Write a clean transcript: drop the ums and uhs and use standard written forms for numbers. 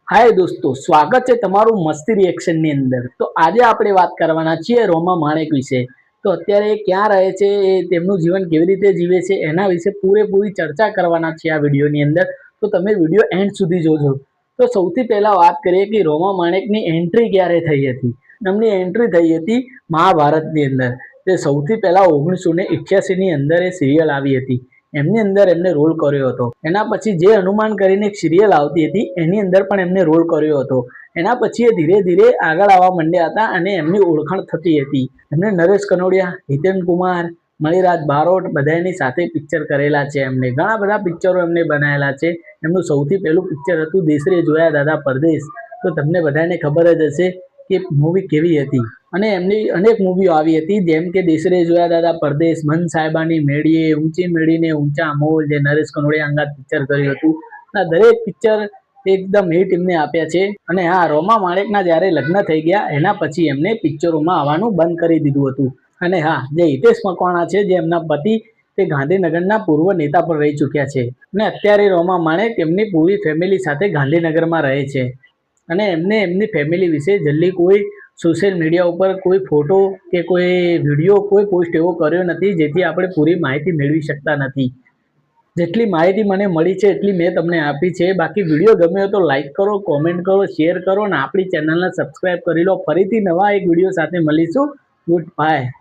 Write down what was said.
हाय दोस्तों, स्वागत है तमारू मस्ती रिएक्शन ની અંદર। તો આજે આપણે વાત કરવાના છીએ રોમા માણેક વિશે। તો અત્યારે ક્યાં રહે છે, તેમનું જીવન કેવી રીતે જીવે છે એના વિશે પૂરેપૂરી ચર્ચા કરવાના છે આ વિડિયોની અંદર। તો તમે વિડિયો એન્ડ સુધી જોજો। તો સૌથી પહેલા વાત કરીએ કે રોમા માણેકની એન્ટ્રી ક્યારે થઈ હતી। એમની એન્ટ્રી થઈ હતી મહાભારતની અંદર। તે સૌથી પહેલા 1988 ની અંદર એ સિરિયલ આવી હતી। એમની અંદર એમને રોલ કર્યો હતો। એના પછી જે હનુમાન કરીને એક સિરિયલ આવતી હતી એની અંદર પણ એમને રોલ કર્યો હતો। એના પછી એ ધીરે ધીરે આગળ આવવા માંડ્યા હતા અને એમની ઓળખાણ થતી હતી। એમને નરેશ કનોડિયા, હિતેન કુમાર, મણિરાજ બારોટ બધાની સાથે પિક્ચર કરેલા છે। એમને ઘણા બધા પિક્ચરો એમને બનાવેલા છે। એમનું સૌથી પહેલું પિક્ચર હતું દેશરે જોયા દાદા પરદેશ। તો તમને બધાને ખબર જ હશે કે મૂવી કેવી હતી। અને એમની અનેક મૂવીઓ આવી હતી, જેમ કે દેશરે જોયા દાદા પરદેશ, મન સાહેબાની મેળીએ, ઊંચી મેળીને ઊંચા મોલ, જે નરેશ કનોડિયા અંગાત પિક્ચર કર્યું હતું। આ દરેક પિક્ચર એકદમ હિટ એમને આપ્યા છે। અને હા, રોમા માણેકના જ્યારે લગ્ન થઈ ગયા એના પછી એમને પિક્ચરોમાં આવવાનું બંધ કરી દીધું હતું। અને હા, જે હિતેશ મકવાણા છે, જે એમના પતિ, તે ગાંધીનગરના પૂર્વ નેતા પણ રહી ચૂક્યા છે। અને અત્યારે રોમા માણેક એમની પૂરી ફેમિલી સાથે ગાંધીનગરમાં રહે છે। અને એમને એમની ફેમિલી વિશે જલ્દી કોઈ સોશિયલ મીડિયા ઉપર કોઈ ફોટો કે કોઈ વિડીયો કોઈ પોસ્ટ એવો કર્યો નથી, જેથી આપણે પૂરી માહિતી મેળવી શકતા નથી। જેટલી માહિતી મને મળી છે એટલી મેં તમને આપી છે। બાકી વિડીયો ગમ્યો તો લાઈક કરો, કોમેન્ટ કરો, શેર કરો અને આપણી ચેનલને સબસ્ક્રાઈબ કરી લો। ફરીથી નવા એક વિડીયો સાથે મળીશું। Good bye.